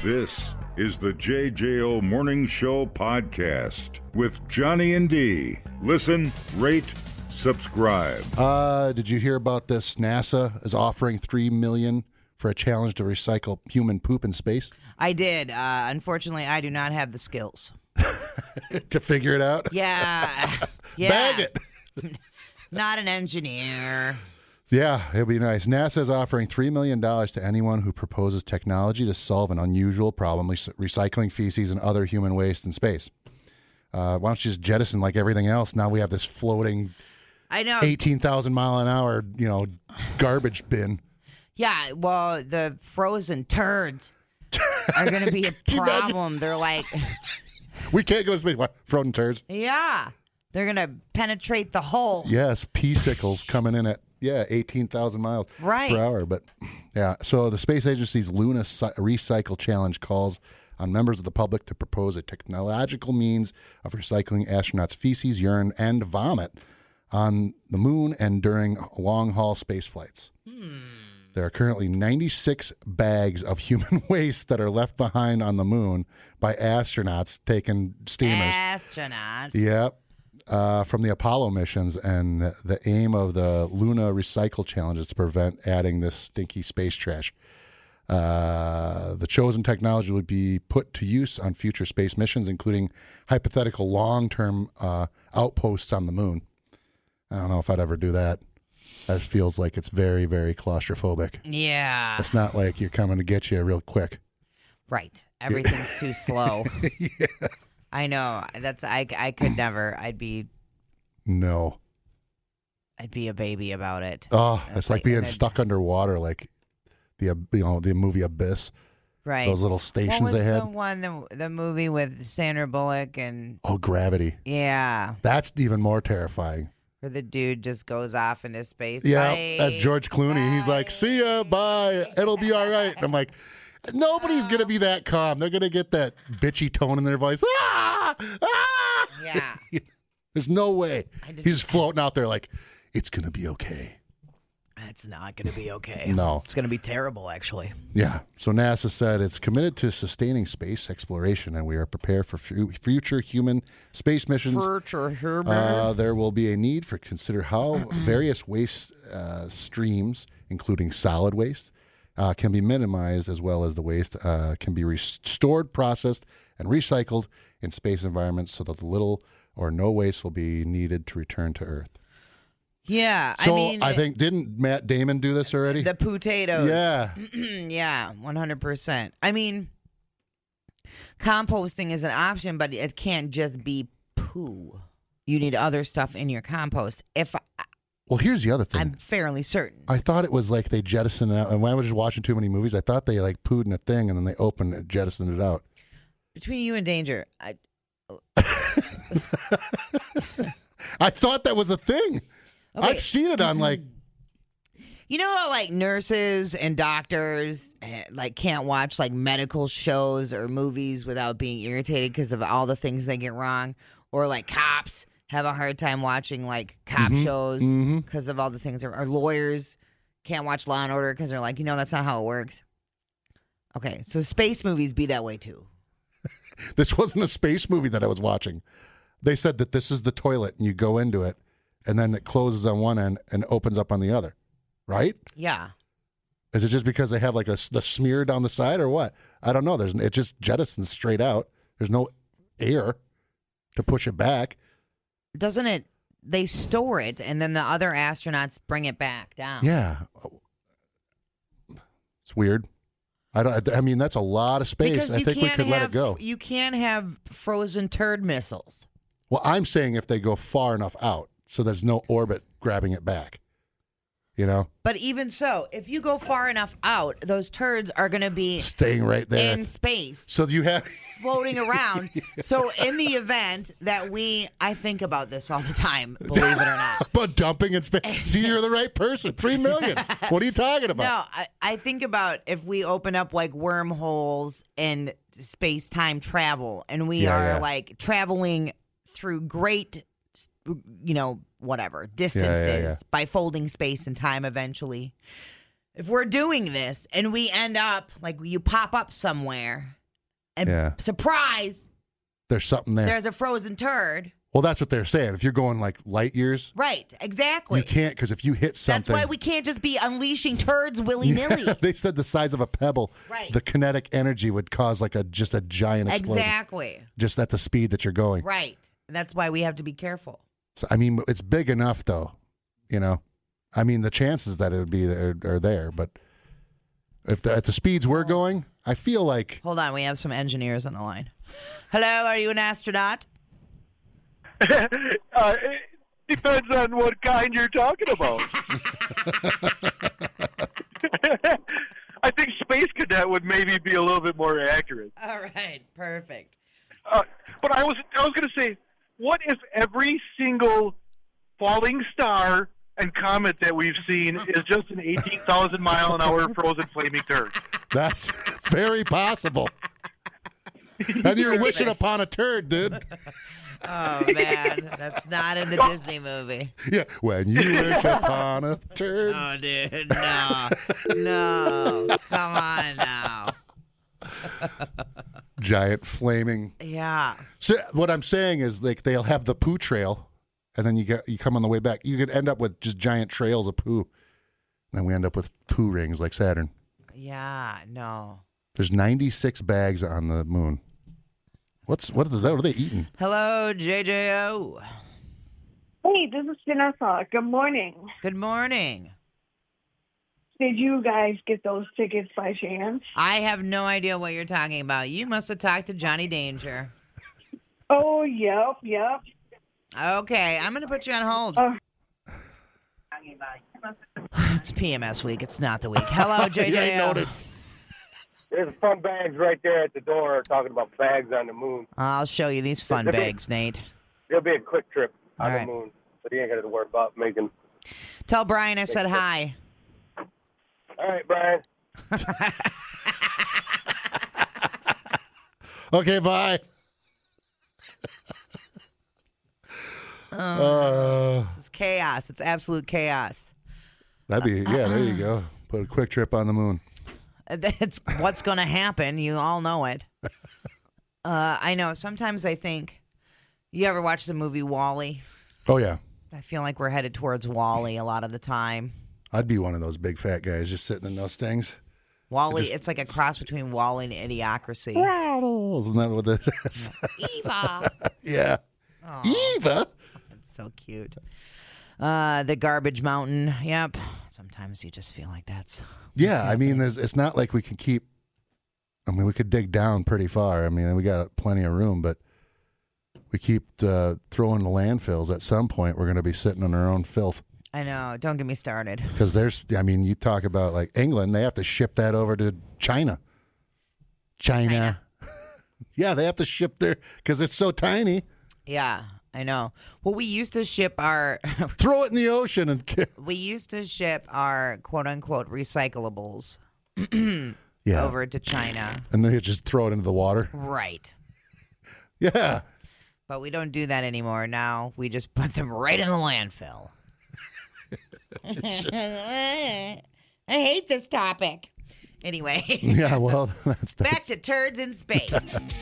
This is the JJO Morning Show podcast with Johnny and D. Listen, rate, subscribe. Did you hear about this? NASA is offering $3 million for a challenge to recycle human poop in space. I did. Unfortunately, I do not have the skills to figure it out. Yeah. Bag it. Not an engineer. Yeah, it'd be nice. NASA is offering $3 million to anyone who proposes technology to solve an unusual problem, recycling feces and other human waste in space. Why don't you just jettison like everything else? Now we have this floating, I know, 18,000 mile an hour, garbage bin. Yeah, well, the frozen turds are going to be a problem. They're like, we can't go to space. What? Frozen turds? Yeah, they're going to penetrate the hole. Yes, pea sickles coming in at 18,000 miles per hour. But yeah, so the space agency's Luna Recycle Challenge calls on members of the public to propose a technological means of recycling astronauts' feces, urine, and vomit on the moon and during long-haul space flights. There are currently 96 bags of human waste that are left behind on the moon by astronauts taking steamers. Astronauts? Yep. From the Apollo missions, and the aim of the Luna Recycle Challenge is to prevent adding this stinky space trash. The chosen technology would be put to use on future space missions, including hypothetical long-term outposts on the moon. I don't know if I'd ever do that. That feels like it's very, very claustrophobic. Yeah. It's not like you're coming to get you real quick. Right. Everything's too slow. Yeah. I know. I could never. I'd be a baby about it. Oh, it's like being stuck underwater, like the movie Abyss. Right. Those little stations they had. What was the movie with Sandra Bullock and Gravity. Yeah. That's even more terrifying. Where the dude just goes off into space. Yeah, Bye. that's George Clooney. Bye. He's like, "See ya, bye. It'll be all right." And I'm like, nobody's gonna be that calm. They're gonna get that bitchy tone in their voice. Ah! Ah! Yeah. There's no way. He's floating out there like, it's gonna be okay. It's not going to be okay. No. It's going to be terrible, actually. Yeah. So NASA said it's committed to sustaining space exploration, and we are prepared for future human space missions. There will be a need for consider how various waste streams, including solid waste, can be minimized, as well as the waste can be restored, processed, and recycled in space environments so that little or no waste will be needed to return to Earth. Yeah, So I think, didn't Matt Damon do this already? The potatoes. Yeah. Yeah, 100%. I mean, composting is an option, but it can't just be poo. You need other stuff in your compost. Well, here's the other thing. I'm fairly certain. I thought it was like they jettisoned it out. And when I was just watching too many movies, I thought they like pooed in a thing and then they opened it, jettisoned it out. Between you and Danger, I thought that was a thing. Okay. I've seen it on like... You know how like nurses and doctors like can't watch like medical shows or movies without being irritated because of all the things they get wrong? Or like cops have a hard time watching like cop shows because of all the things. Or lawyers can't watch Law and Order because they're like, that's not how it works. Okay, so space movies be that way too. This wasn't a space movie that I was watching. They said that this is the toilet and you go into it and then it closes on one end and opens up on the other, right? Yeah. Is it just because they have like the smear down the side or what? I don't know. It just jettisons straight out. There's no air to push it back. Doesn't it? They store it and then the other astronauts bring it back down. Yeah. It's weird. I mean, that's a lot of space. Because I think we could let it go. You can't have frozen turd missiles. Well, I'm saying if they go far enough out so there's no orbit grabbing it back, But even so, if you go far enough out, those turds are going to be staying right there in space. So you have floating around. Yeah. So in the event that I think about this all the time, believe it or not. But dumping in space. See, you're the right person. $3 million. What are you talking about? No, I think about if we open up like wormholes and space-time travel, and we are like traveling through great, whatever distances by folding space and time eventually. if we're doing this and we end up, like you pop up somewhere and surprise, there's something there. There's a frozen turd. Well, that's what they're saying. If you're going like light years. Right, exactly. You can't, because if you hit something. That's why we can't just be unleashing turds willy-nilly. Yeah, they said the size of a pebble. Right. The kinetic energy would cause like just a giant explosion. Exactly. Just at the speed that you're going. Right. And that's why we have to be careful. So, I mean, it's big enough, though. You know? I mean, the chances that it would be there are there, but if at the speeds we're going, I feel like. Hold on, we have some engineers on the line. Hello, are you an astronaut? It depends on what kind you're talking about. I think Space Cadet would maybe be a little bit more accurate. All right, perfect. But I was going to say, what if every single falling star and comet that we've seen is just an 18,000 mile an hour frozen flaming turd? That's very possible. And you're wishing upon a turd, dude. Oh, man. That's not in the Disney movie. Yeah. When you wish upon a turd. Oh, dude. No. No. Come on now. Giant flaming. Yeah. So what I'm saying is, like, they'll have the poo trail, and then you come on the way back. You could end up with just giant trails of poo. And then we end up with poo rings like Saturn. Yeah. No. There's 96 bags on the moon. What are they eating? Hello, JJO. Hey, this is Vanessa. Good morning. Good morning. Did you guys get those tickets by chance? I have no idea what you're talking about. You must have talked to Johnny Danger. Oh, yep. Okay, I'm going to put you on hold. It's PMS week. It's not the week. Hello, JJO. You ain't noticed. There's fun bags right there at the door talking about bags on the moon. I'll show you these fun bags, Nate. It'll be a quick trip on All the moon, so you ain't got to worry about making. Tell Brian I said hi. All right, Brian. Okay, bye. This is chaos. It's absolute chaos. That'd be, there you go. Put a quick trip on the moon. That's what's going to happen. You all know it. I know. Sometimes I think, you ever watch the movie WALL-E? Oh, yeah. I feel like we're headed towards WALL-E a lot of the time. I'd be one of those big fat guys just sitting in those things. WALL-E, it's like a cross between WALL-E and Idiocracy. Isn't that what it is? Eva. Yeah. Aww. Eva. That's so cute. The Garbage Mountain. Yep. Sometimes you just feel like that's... Yeah, I mean, it's not like we can keep... I mean, we could dig down pretty far. I mean, we got plenty of room, but we keep throwing the landfills. At some point, we're going to be sitting on our own filth. I know. Don't get me started. Because you talk about like England, they have to ship that over to China. China. Yeah, they have to ship there because it's so tiny. Yeah, I know. Well, we used to ship our... Throw it in the ocean and... We used to ship our quote-unquote recyclables over to China. And then just throw it into the water. Right. Yeah. But we don't do that anymore. Now we just put them right in the landfill. I hate this topic. Anyway. Yeah, well, that's back to turds in space.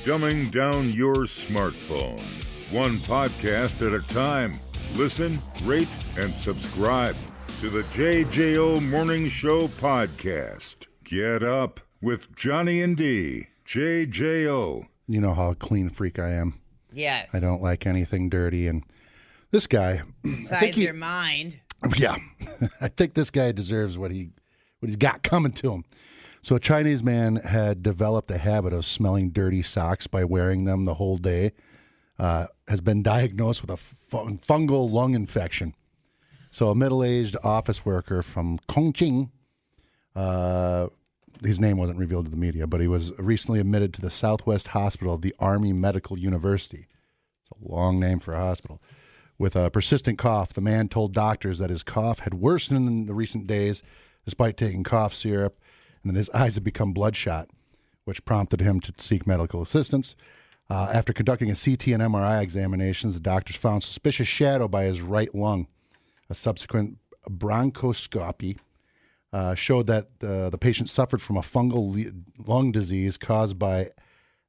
Dumbing down your smartphone. One podcast at a time. Listen, rate, and subscribe to the JJO Morning Show podcast. Get up with Johnny and D. JJO. You know how clean freak I am. Yes. I don't like anything dirty. And this guy... Besides your mind. Yeah. I think this guy deserves what he's got coming to him. So a Chinese man had developed a habit of smelling dirty socks by wearing them the whole day. Has been diagnosed with a fungal lung infection. So a middle-aged office worker from Chongqing, his name wasn't revealed to the media, but he was recently admitted to the Southwest Hospital of the Army Medical University. It's a long name for a hospital. With a persistent cough, the man told doctors that his cough had worsened in the recent days despite taking cough syrup, and that his eyes had become bloodshot, which prompted him to seek medical assistance. After conducting a CT and MRI examinations, the doctors found suspicious shadow by his right lung. A subsequent bronchoscopy showed that the patient suffered from a fungal lung disease caused by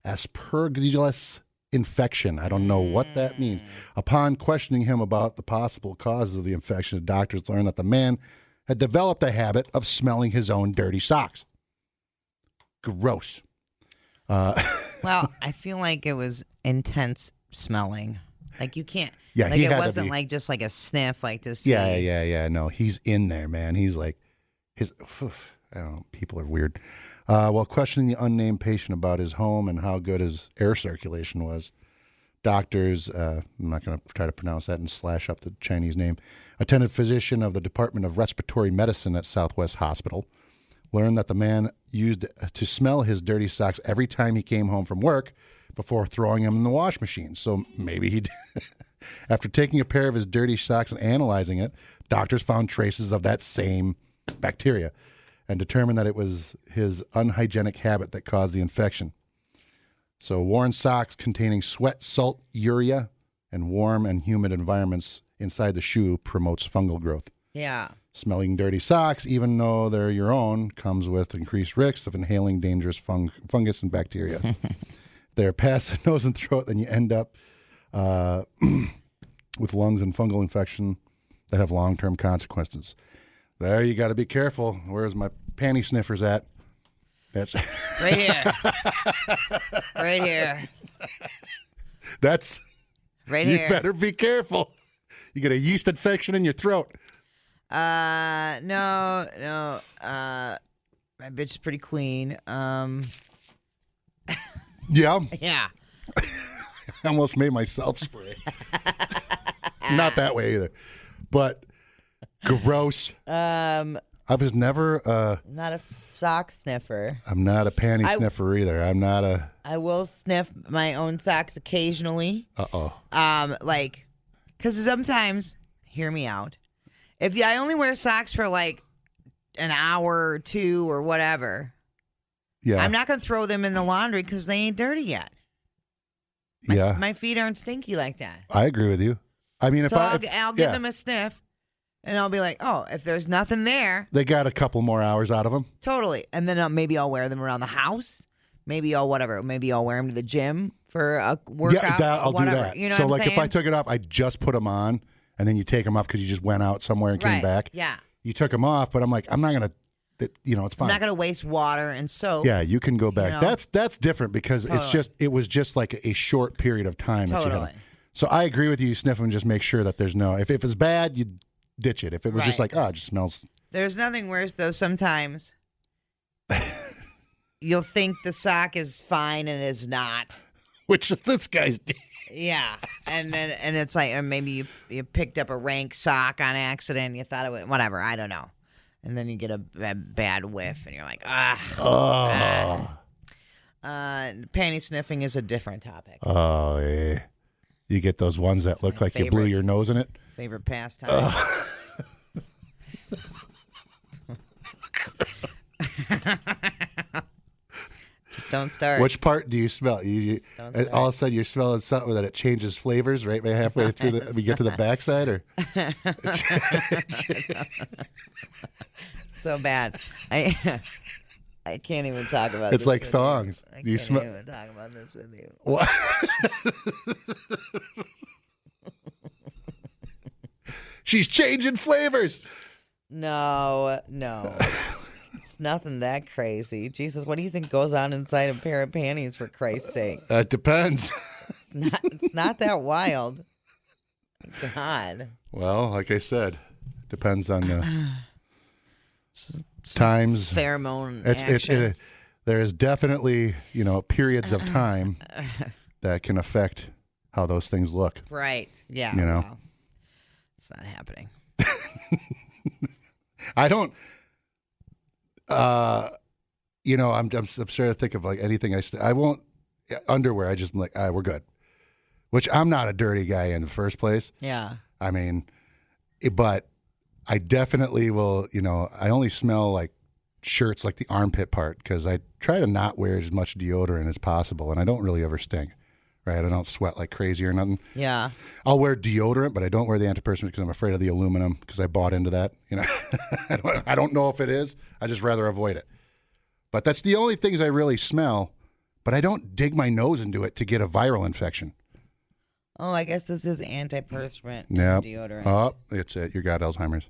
Aspergillus infection. I don't know what that means. Upon questioning him about the possible causes of the infection, the doctors learned that the man had developed a habit of smelling his own dirty socks. Gross. Well, I feel like it was intense smelling. Like you can't. Yeah, like he it had to wasn't be. like just like a sniff, like to see. Yeah. No, he's in there, man. He's like I don't know. People are weird. While questioning the unnamed patient about his home and how good his air circulation was, doctors, I'm not going to try to pronounce that and slash up the Chinese name, attendant physician of the Department of Respiratory Medicine at Southwest Hospital, learned that the man used to smell his dirty socks every time he came home from work before throwing them in the wash machine. So maybe he did. After taking a pair of his dirty socks and analyzing it, doctors found traces of that same bacteria and determined that it was his unhygienic habit that caused the infection. So worn socks containing sweat, salt, urea, and warm and humid environments inside the shoe promotes fungal growth. Yeah. Smelling dirty socks, even though they're your own, comes with increased risks of inhaling dangerous fungus and bacteria. If they're past the nose and throat, then you end up with lungs and fungal infection that have long-term consequences. There, you got to be careful. Where's my panty sniffers at? That's right here. Right here. That's right you here. You better be careful. You get a yeast infection in your throat. No. My bitch is pretty clean. Yeah. Yeah. I almost made myself spray. Not that way either, but gross. I was never. Not a sock sniffer. I'm not a panty sniffer either. I'm not a. I will sniff my own socks occasionally. Like, because sometimes, hear me out. If I only wear socks for like an hour or two or whatever, yeah, I'm not gonna throw them in the laundry because they ain't dirty yet. My feet aren't stinky like that. I agree with you. I mean, so I'll give them a sniff, and I'll be like, oh, if there's nothing there, they got a couple more hours out of them. Totally, and then maybe I'll wear them around the house. Maybe I'll whatever. Maybe I'll wear them to the gym for a workout. Yeah, I'll do that. You know so what I'm like, if I took it off, I just put them on, and then you take them off because you just went out somewhere and came back. Yeah, you took them off, but I'm like, I'm not gonna. It's fine. I'm not gonna waste water and soap. Yeah, you can go back. You know? That's different because it was just like a short period of time that you had them. So I agree with you. You sniff them and just make sure that there's no. If it's bad, you ditch it. If it was just like, it just smells. There's nothing worse though. Sometimes you'll think the sock is fine and it's not. Which is this guy's. Yeah, and it's like maybe you picked up a rank sock on accident. And you thought it was whatever. I don't know. And then you get a bad whiff, and you're like, panty sniffing is a different topic. Oh, yeah. You get those ones that look like you blew your nose in it? Favorite pastime. Just don't start. Which part do you smell? All of a sudden you're smelling something that it changes flavors right halfway through we get to the backside, or so bad. I can't even talk about. It's this like with thongs. You. I can't even talk about this with you. What? She's changing flavors. No. It's nothing that crazy. Jesus, what do you think goes on inside a pair of panties, for Christ's sake? It depends. It's not that wild. God. Well, like I said, depends on the times. Pheromone action. There is definitely, periods of time that can affect how those things look. Right. Yeah. Well, it's not happening. I don't. I'm trying to think of like anything I won't underwear. I just am like, we're good. Which I'm not a dirty guy in the first place. Yeah. I mean, but I definitely will. I only smell like shirts, like the armpit part, because I try to not wear as much deodorant as possible, and I don't really ever stink. right? I don't sweat like crazy or nothing. Yeah. I'll wear deodorant, but I don't wear the antiperspirant because I'm afraid of the aluminum because I bought into that. I don't know if it is. I just rather avoid it. But that's the only things I really smell, but I don't dig my nose into it to get a viral infection. Oh, I guess this is antiperspirant deodorant. Oh, it's it. You got Alzheimer's.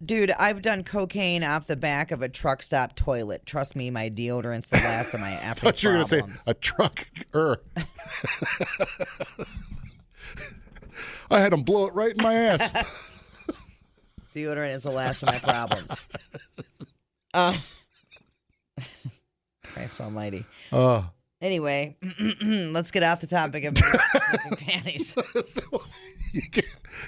Dude, I've done cocaine off the back of a truck stop toilet. Trust me, my deodorant's the last of my after I thought you were going to say a truck. I had him blow it right in my ass. Deodorant is the last of my problems. Christ almighty. Anyway, let's get off the topic of panties.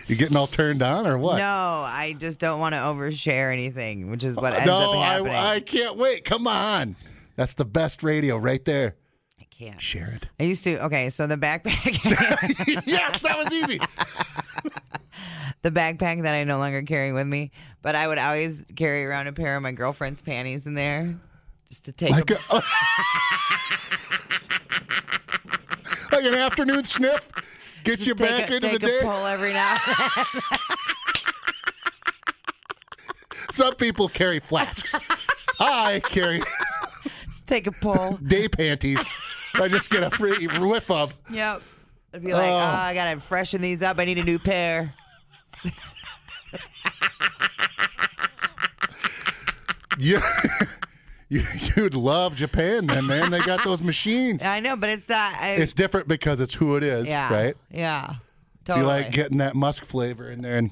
You getting all turned on or what? No, I just don't want to overshare anything, which is what ends up happening. I can't wait. Come on. That's the best radio right there. I can't. Share it. I used to. Okay, so the backpack. Yes, that was easy. The backpack that I no longer carry with me, but I would always carry around a pair of my girlfriend's panties in there just to take like an afternoon sniff. Get you back into the day. Take a pull every now and then. Some people carry flasks. I carry just take a pull. Day panties. I just get a free whiff of. Yep. I'd be like, I gotta freshen these up. I need a new pair. You'd love Japan then, man. They got those machines. I know, but it's not. It's different because it's who it is, right? Yeah. Totally. So you like getting that musk flavor in there, and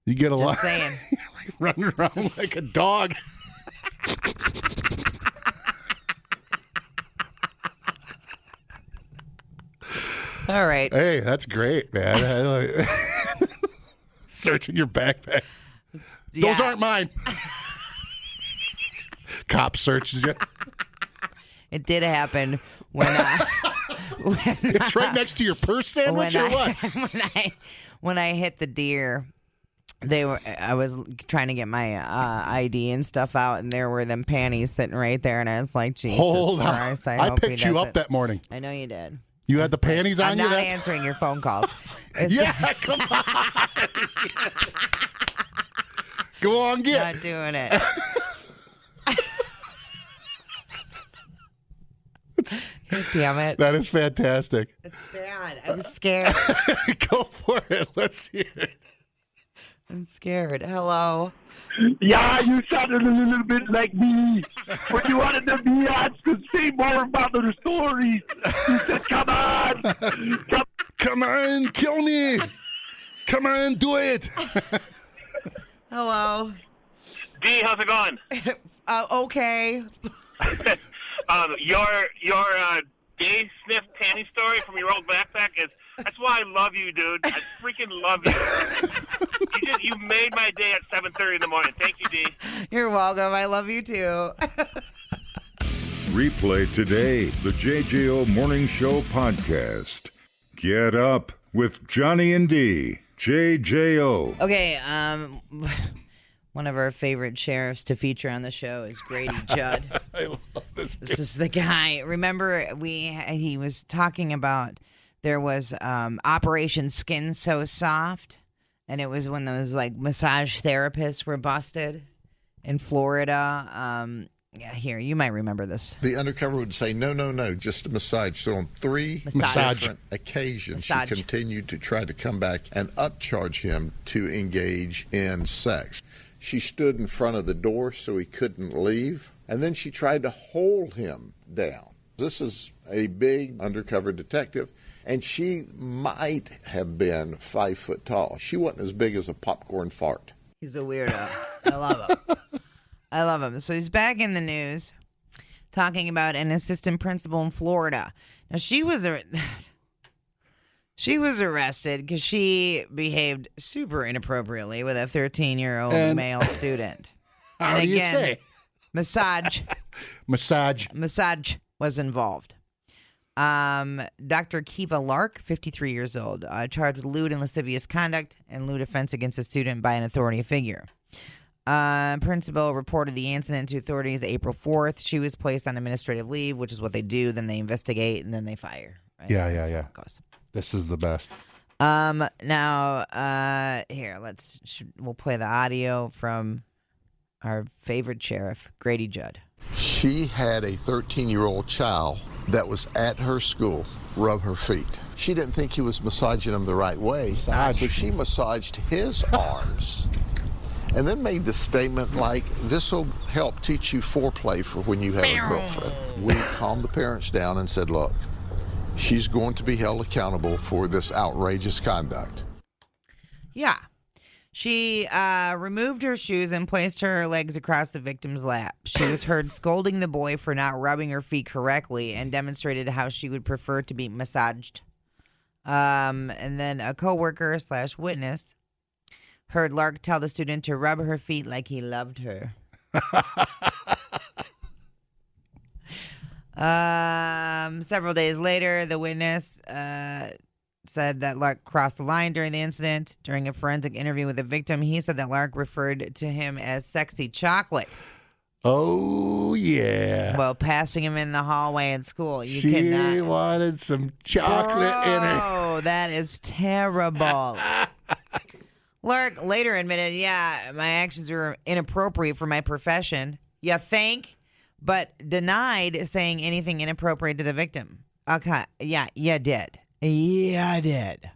you get a Just lot. Saying. You're like running around like a dog. All right. Hey, that's great, man. Searching your backpack. Those aren't mine. Cop searches you. It did happen when it's right next to your purse sandwich or what? When I hit the deer, I was trying to get my ID and stuff out, and there were them panties sitting right there, and I was like, Jesus Hold Christ, on. I picked you up that morning. I know you did. You had the panties on I'm you? not answering your phone calls. Yeah, come on. Go on, get. Not doing it. God damn it. That is fantastic. It's bad. I'm scared. Go for it. Let's hear it. I'm scared. Hello. Yeah, you sounded a little bit like me. But you wanted to be on to say more about the stories. You said, come on. Come on, kill me. Come on, do it. Hello. D, how's it going? Okay. Your day sniff panty story from your old backpack that's why I love you, dude. I freaking love you. You made my day at 7:30 in the morning. Thank you, D. You're welcome. I love you too. Replay today the JJO Morning Show podcast. Get up with Johnny and D. JJO. Okay, one of our favorite sheriffs to feature on the show is Grady Judd. I love this. This is the guy. Remember, he was talking about there was Operation Skin So Soft, and it was when those like massage therapists were busted in Florida. Here, you might remember this. The undercover would say, no, just a massage. So on three different occasions, she continued to try to come back and upcharge him to engage in sex. She stood in front of the door so he couldn't leave, and then she tried to hold him down. This is a big undercover detective, and she might have been 5 foot tall. She wasn't as big as a popcorn fart. He's a weirdo. I love him. I love him. So he's back in the news talking about an assistant principal in Florida. Now, she was arrested because she behaved super inappropriately with a 13-year-old male student. How do you say? Massage was involved. Dr. Kiva Lark, 53 years old, charged with lewd and lascivious conduct and lewd offense against a student by an authority figure. Principal reported the incident to authorities April 4th. She was placed on administrative leave, which is what they do. Then they investigate, and then they fire. Right? Yeah. It goes. This is the best. Now, here, we'll play the audio from our favorite sheriff, Grady Judd. She had a 13-year-old child that was at her school rub her feet. She didn't think he was massaging them the right way, so she massaged his arms and then made the statement like, this will help teach you foreplay for when you have a girlfriend. We calmed the parents down and said, look, she's going to be held accountable for this outrageous conduct. Yeah. She removed her shoes and placed her legs across the victim's lap. She was heard scolding the boy for not rubbing her feet correctly and demonstrated how she would prefer to be massaged. And then a coworker / witness heard Lark tell the student to rub her feet like he loved her. Several days later, the witness said that Lark crossed the line during the incident. During a forensic interview with the victim, he said that Lark referred to him as sexy chocolate. Oh, yeah. Well, passing him in the hallway at school. She wanted some chocolate in her. Oh, that is terrible. Lark later admitted, yeah, my actions are inappropriate for my profession. You think? But denied saying anything inappropriate to the victim. Okay, yeah, you did. Yeah, I did.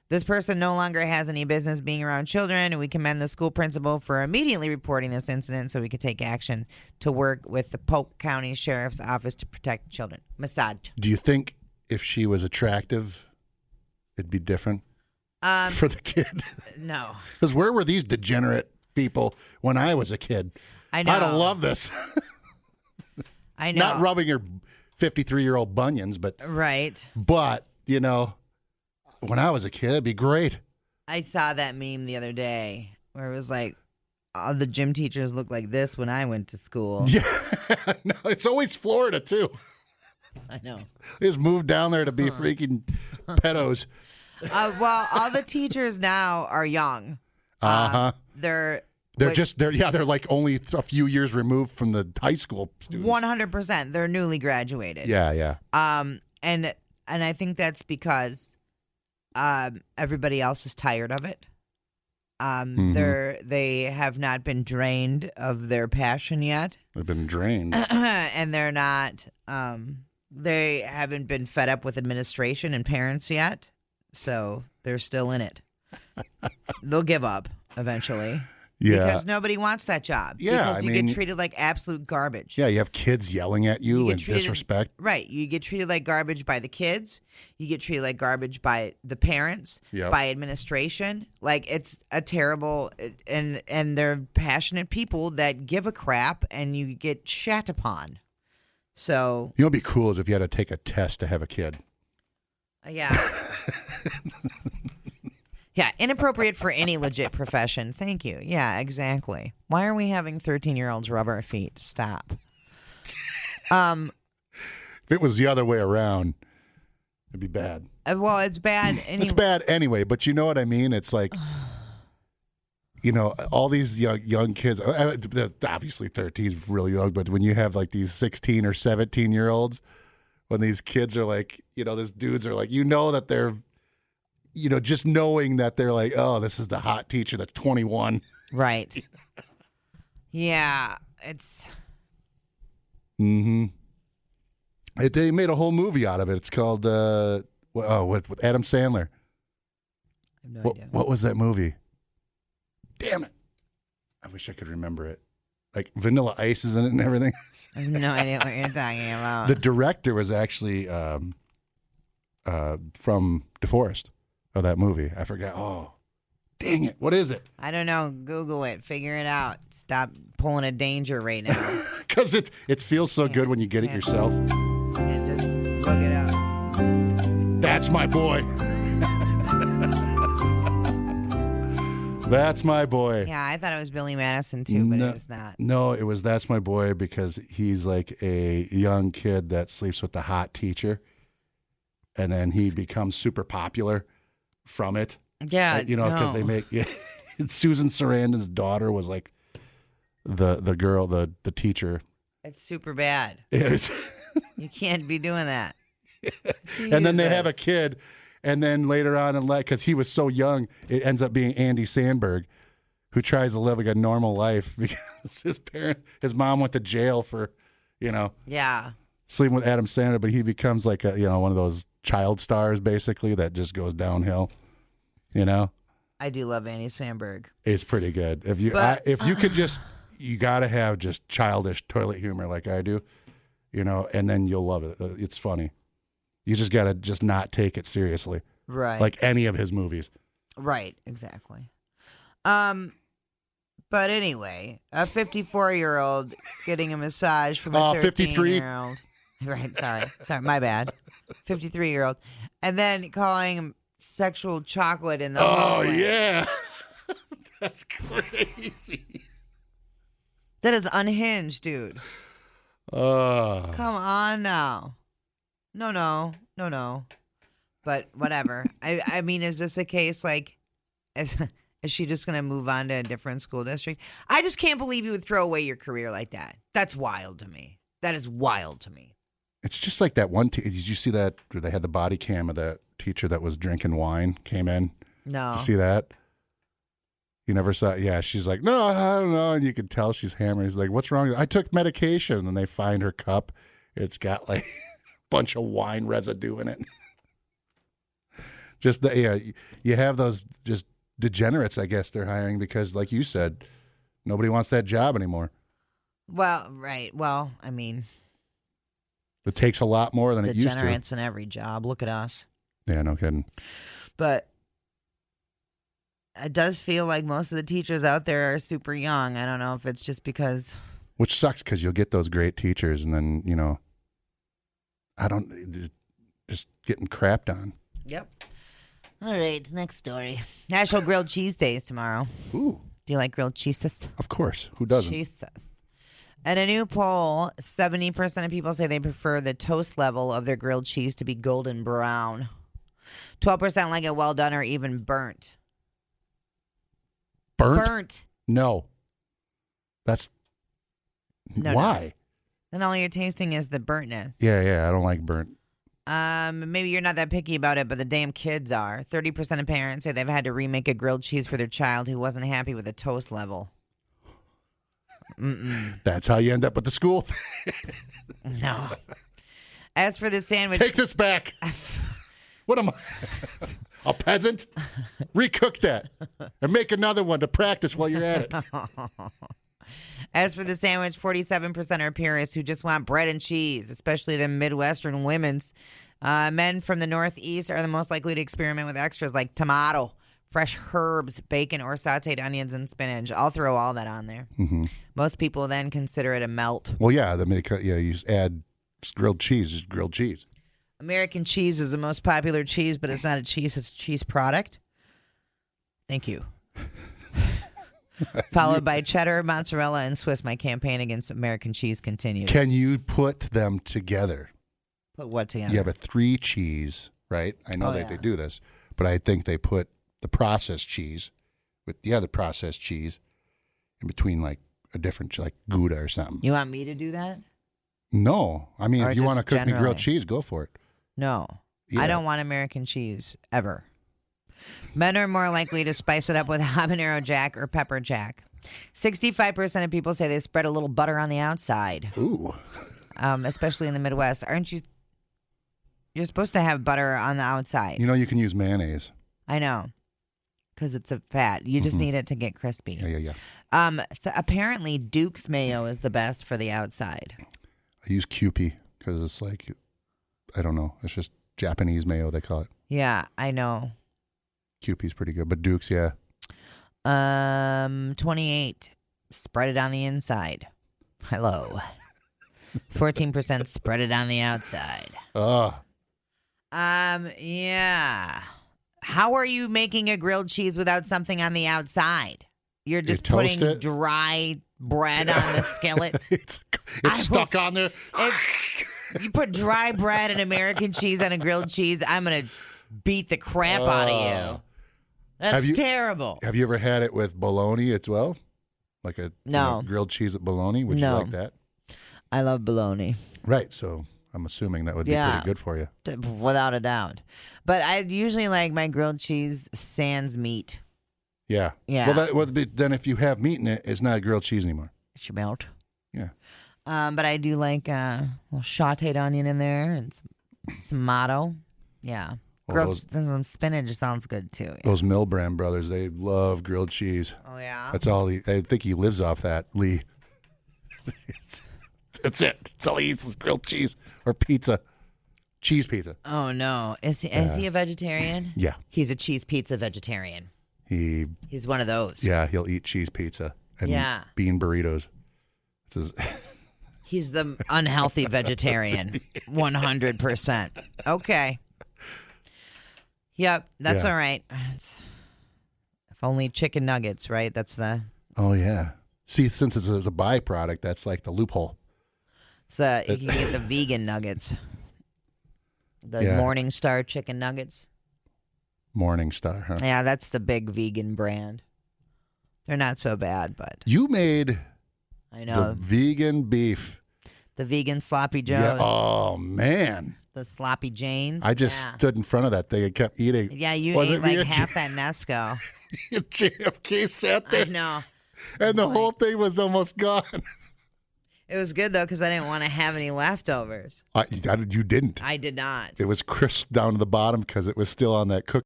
This person no longer has any business being around children, and we commend the school principal for immediately reporting this incident so we could take action to work with the Polk County Sheriff's Office to protect children. Massage. Do you think if she was attractive, it'd be different for the kid? No. Because where were these degenerate people when I was a kid? I know. I don't love this. I know. Not rubbing her 53-year-old bunions, but right. But, you know, when I was a kid, it'd be great. I saw that meme the other day where it was like, all the gym teachers look like this when I went to school. Yeah. No, it's always Florida, too. I know. They just moved down there to be freaking pedos. Well, all the teachers now are young. They're like only a few years removed from the high school students. 100%. They're newly graduated. Yeah. And I think that's because everybody else is tired of it. They have not been drained of their passion yet. They've been drained. And they're not they haven't been fed up with administration and parents yet. So they're still in it. They'll give up eventually. Yeah. Because nobody wants that job. Yeah. Because you get treated like absolute garbage. Yeah, you have kids yelling at you and disrespect. Right. You get treated like garbage by the kids. You get treated like garbage by the parents, by administration. Like, it's a terrible, and they're passionate people that give a crap, and you get shat upon. So. You know what would be cool is if you had to take a test to have a kid. Yeah. Yeah, inappropriate for any legit profession. Thank you. Yeah, exactly. Why are we having 13-year-olds rub our feet? Stop. If it was the other way around, it'd be bad. Well, it's bad anyway. It's bad anyway, but you know what I mean? It's like, you know, all these young kids, obviously 13 is really young, but when you have like these 16 or 17-year-olds, when these kids are like, you know, these dudes are like, you know that they're, you know, just knowing that they're like, oh, this is the hot teacher that's 21. Right. Yeah, it's. Mm-hmm. They made a whole movie out of it. It's called, with Adam Sandler. I have no idea. What was that movie? Damn it. I wish I could remember it. Like Vanilla Ice is in it and everything. I have no idea what you're talking about. The director was actually from DeForest. Of that movie. I forgot. Oh, dang it. What is it? I don't know. Google it. Figure it out. Stop pulling a danger right now. Because it feels so good when you get it yourself. And just look it up. That's my boy. That's my boy. Yeah, I thought it was Billy Madison too, but it was not. No, it was That's My Boy because he's like a young kid that sleeps with the hot teacher. And then he becomes super popular from it. Yeah, you know, because they make Susan Sarandon's daughter was like the girl, the teacher. It's super bad. You can't be doing that. And then they have a kid, and then later on in life, because he was so young, it ends up being Andy Samberg, who tries to live like a normal life because his mom went to jail for, sleeping with Adam Sandler, but he becomes like one of those child stars basically that just goes downhill. I do love Andy Samberg. It's pretty good. If you could just, you got to have just childish toilet humor like I do, and then you'll love it. It's funny. You just got to just not take it seriously. Right. Like any of his movies. Right, exactly. But anyway, a 54-year-old getting a massage from a 13-year-old. Right, sorry, my bad. 53-year-old. And then calling him sexual chocolate in the hallway. Oh, yeah. That's crazy. That is unhinged, dude. Come on now. No. But whatever. I mean, is this a case like, is she just going to move on to a different school district? I just can't believe you would throw away your career like that. That's wild to me. That is wild to me. It's just like that one. Did you see that? Where they had the body cam of that teacher that was drinking wine came in? No. Did you see that? You never saw it? Yeah, she's like, no, I don't know. And you could tell she's hammered. He's like, what's wrong? I took medication. And then they find her cup. It's got like a bunch of wine residue in it. Just you have those just degenerates, I guess they're hiring because, like you said, nobody wants that job anymore. Well, right. Well, I mean, it takes a lot more than it used to. Degenerates in every job. Look at us. Yeah, no kidding. But it does feel like most of the teachers out there are super young. I don't know if it's just because. Which sucks because you'll get those great teachers and then, just getting crapped on. Yep. All right, next story. National Grilled Cheese Day is tomorrow. Ooh. Do you like grilled cheeses? Of course. Who doesn't? Cheeses. At a new poll, 70% of people say they prefer the toast level of their grilled cheese to be golden brown. 12% like it well done or even burnt. Burnt? No. That's... No, why? No. Then all you're tasting is the burntness. Yeah, I don't like burnt. Maybe you're not that picky about it, but the damn kids are. 30% of parents say they've had to remake a grilled cheese for their child who wasn't happy with the toast level. That's how you end up with the school. No. As for the sandwich... Take this back. What am I? A peasant? Recook that and make another one to practice while you're at it. As for the sandwich, 47% are purists who just want bread and cheese, especially the Midwestern women's. Men from the Northeast are the most likely to experiment with extras like tomato, fresh herbs, bacon, or sauteed onions and spinach. I'll throw all that on there. Mm-hmm. Most people then consider it a melt. Well, yeah, you just add grilled cheese. Just grilled cheese. American cheese is the most popular cheese, but it's not a cheese. It's a cheese product. Thank you. Followed by cheddar, mozzarella, and Swiss. My campaign against American cheese continues. Can you put them together? Put what together? You have a 3 cheese, right? I know they do this, but I think they put the processed cheese with the other processed cheese in between, like a different, like Gouda or something. You want me to do that? No. I mean, or if you want to cook me grilled cheese, go for it. No. Yeah. I don't want American cheese ever. Men are more likely to spice it up with habanero jack or pepper jack. 65% of people say they spread a little butter on the outside. Ooh. Especially in the Midwest. Aren't you? You're supposed to have butter on the outside. You can use mayonnaise. I know. Because it's a fat. You just need it to get crispy. Yeah. So apparently Duke's mayo is the best for the outside. I use Kewpie because it's like, I don't know. It's just Japanese mayo, they call it. Yeah, I know. Kewpie's pretty good, but Duke's, yeah. 28. Spread it on the inside. Hello. 14% spread it on the outside. Yeah. How are you making a grilled cheese without something on the outside? You're just putting dry bread on the skillet. It's stuck on there. If you put dry bread and American cheese on a grilled cheese, I'm going to beat the crap out of you. That's terrible. Have you ever had it with bologna as well? Like a No. Grilled cheese with bologna? Would you like that? I love bologna. Right. So I'm assuming that would be pretty good for you. Without a doubt. But I usually like my grilled cheese sans meat. Yeah. Yeah. Well, then if you have meat in it, it's not a grilled cheese anymore. It should melt. Yeah. But I do like a little sauteed onion in there and some tomato. Yeah. Grilled some spinach sounds good too. Yeah. Those Milbrand brothers, they love grilled cheese. Oh, yeah? That's all I think he lives off that, Lee. That's it. That's all he eats is grilled cheese or pizza. Cheese pizza. Oh, no. Is he a vegetarian? Yeah. He's a cheese pizza vegetarian. He's one of those. Yeah, he'll eat cheese pizza and bean burritos. He's the unhealthy vegetarian. 100%. Okay. Yep, that's all right. If only chicken nuggets, right? That's the... Oh, yeah. See, since it's a byproduct, that's like the loophole. So you can get the vegan nuggets. The Morningstar chicken nuggets. Morningstar, huh? Yeah, that's the big vegan brand. They're not so bad, but... You made I know the vegan beef. The vegan sloppy joes. Yeah. Oh, man. The sloppy Janes. I just stood in front of that thing and kept eating. Yeah, you ate like half that Nesco. JFK sat there. I know. And the whole thing was almost gone. It was good, though, because I didn't want to have any leftovers. You didn't. I did not. It was crisp down to the bottom because it was still on that cook.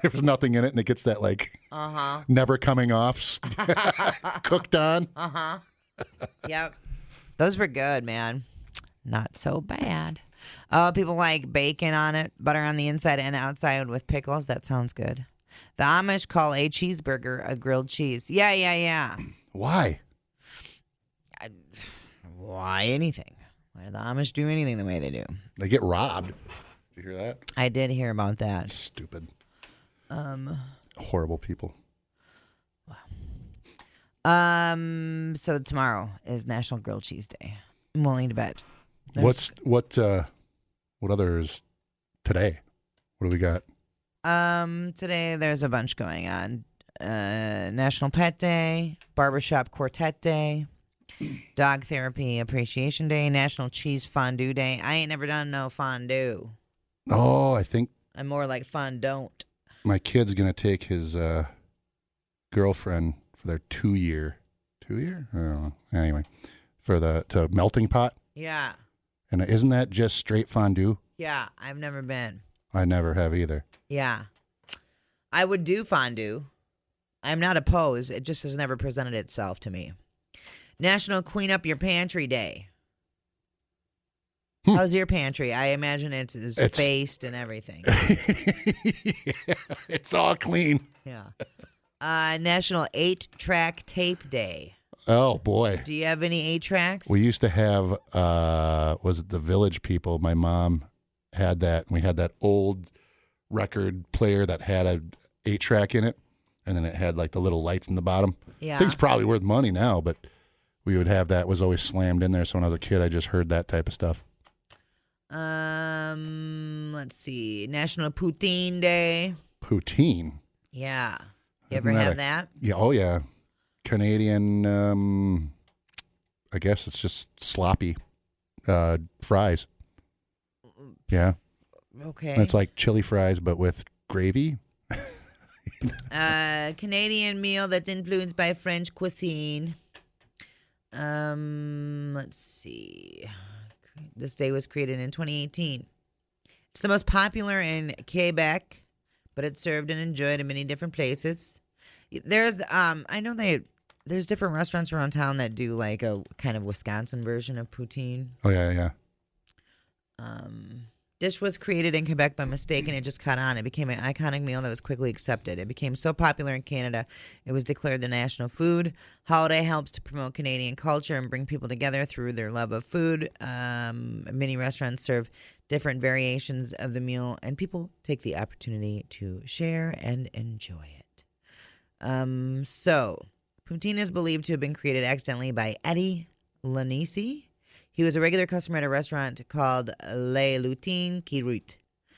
There was nothing in it, and it gets that, like, never coming off, cooked on. Yep. Those were good, man. Not so bad. People like bacon on it, butter on the inside and outside with pickles. That sounds good. The Amish call a cheeseburger a grilled cheese. Yeah. Why? Why anything? Why do the Amish do anything the way they do? They get robbed. Did you hear that? I did hear about that. Stupid. Horrible people. Wow. So tomorrow is National Grilled Cheese Day. I'm willing to bet. What others today? What do we got? Today there's a bunch going on. National Pet Day, Barbershop Quartet Day, Dog Therapy Appreciation Day, National Cheese Fondue Day. I ain't never done no fondue. Oh, I think I'm more like fondant. My kid's gonna take his girlfriend for their 2-year. 2-year? I don't know. Anyway, for the melting pot. Yeah. And isn't that just straight fondue? Yeah, I've never been. I never have either. Yeah. I would do fondue. I'm not opposed. It just has never presented itself to me. National Clean Up Your Pantry Day. How's your pantry? I imagine it's spaced and everything. Yeah, it's all clean. Yeah. National 8-Track Tape Day. Oh, boy. Do you have any 8-tracks? We used to have, was it the Village People? My mom had that. We had that old record player that had a 8-track in it, and then it had like the little lights in the bottom. Yeah. Thing's probably worth money now, but we would have that. It was always slammed in there. So when I was a kid, I just heard that type of stuff. Let's see. National Poutine Day. Poutine? Yeah. You ever have that? Yeah. Oh, yeah. Canadian, I guess it's just sloppy fries. Yeah. Okay. It's like chili fries, but with gravy. Canadian meal that's influenced by French cuisine. Let's see. This day was created in 2018. It's the most popular in Quebec, but it's served and enjoyed in many different places. There's there's different restaurants around town that do like a kind of Wisconsin version of poutine. Oh yeah. Dish was created in Quebec by mistake, and it just caught on. It became an iconic meal that was quickly accepted. It became so popular in Canada, it was declared the national food. Holiday helps to promote Canadian culture and bring people together through their love of food. Many restaurants serve different variations of the meal, and people take the opportunity to share and enjoy it. So, poutine is believed to have been created accidentally by Eddie Lanisi. He was a regular customer at a restaurant called Le Lutin Kirut.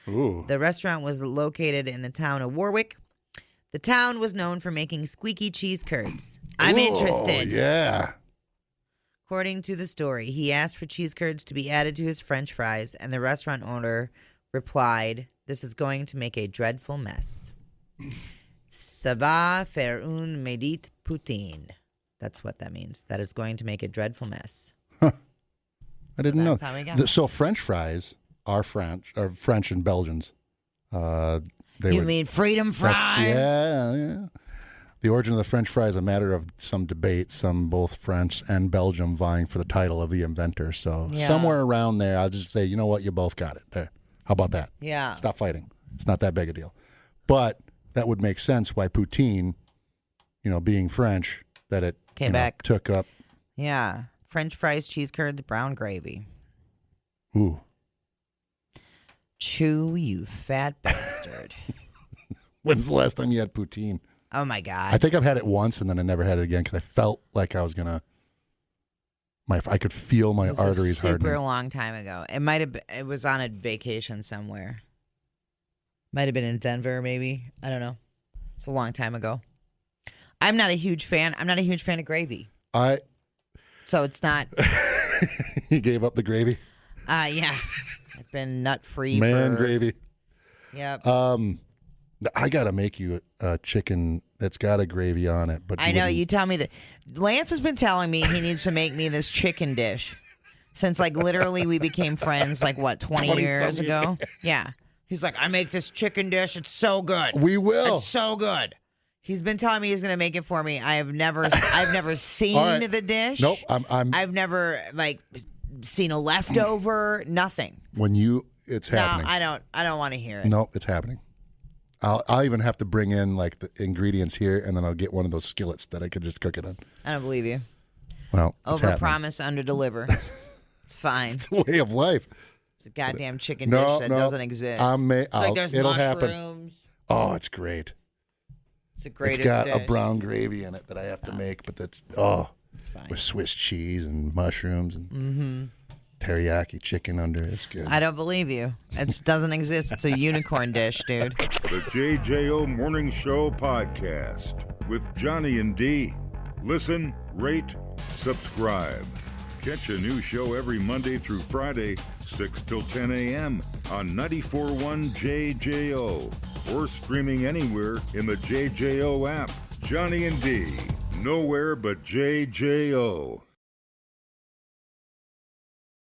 Ooh. The restaurant was located in the town of Warwick. The town was known for making squeaky cheese curds. I'm interested. Yeah. According to the story, he asked for cheese curds to be added to his French fries, and the restaurant owner replied, "This is going to make a dreadful mess. Ça va faire une médite poutine." That's what that means. That is going to make a dreadful mess. Huh. I didn't know. That's how we got it. So French fries are French and Belgians. You mean freedom fries? Yeah. The origin of the French fry is a matter of some debate, both French and Belgium vying for the title of the inventor. So somewhere around there, I'll just say, you know what, you both got it. There. How about that? Yeah. Stop fighting. It's not that big a deal. But that would make sense why poutine, being French, that it came back, took up. Yeah. French fries, cheese curds, brown gravy. Ooh. Chew, you fat bastard. When's the last time you had poutine? Oh, my God. I think I've had it once, and then I never had it again because I felt like I was going to... I could feel my arteries hardening. Super long time ago. It was on a vacation somewhere. Might have been in Denver, maybe. I don't know. It's a long time ago. I'm not a huge fan of gravy. So it's not... You gave up the gravy? Yeah. I've been nut-free gravy. Yep. I got to make you a chicken that's got a gravy on it. But I know. You tell me that. Lance has been telling me he needs to make me this chicken dish since, literally we became friends, 20 years ago? Yeah. He's like, I make this chicken dish. It's so good. We will. It's so good. He's been telling me he's going to make it for me. I've never seen the dish. Nope. I've never, seen a leftover. Nothing. It's happening. No, I don't want to hear it. Nope, it's happening. I'll even have to bring in the ingredients here, and then I'll get one of those skillets that I could just cook it on. I don't believe you. Well, it's Overpromise, underdeliver. It's fine. It's the way of life. It's a goddamn chicken dish that doesn't exist. There's it'll mushrooms. Happen. Oh, it's great. It's the greatest. It's got dish. a brown gravy in it that I have to make, but it's fine. With Swiss cheese and mushrooms and teriyaki chicken under it. It's good. I don't believe you. It doesn't exist. It's a unicorn dish, dude. The JJO Morning Show podcast with Johnny and D. Listen, rate, subscribe. Catch a new show every Monday through Friday, 6 till 10 a.m. on 94.1 JJO or streaming anywhere in the JJO app. Johnny and D. Nowhere but JJO.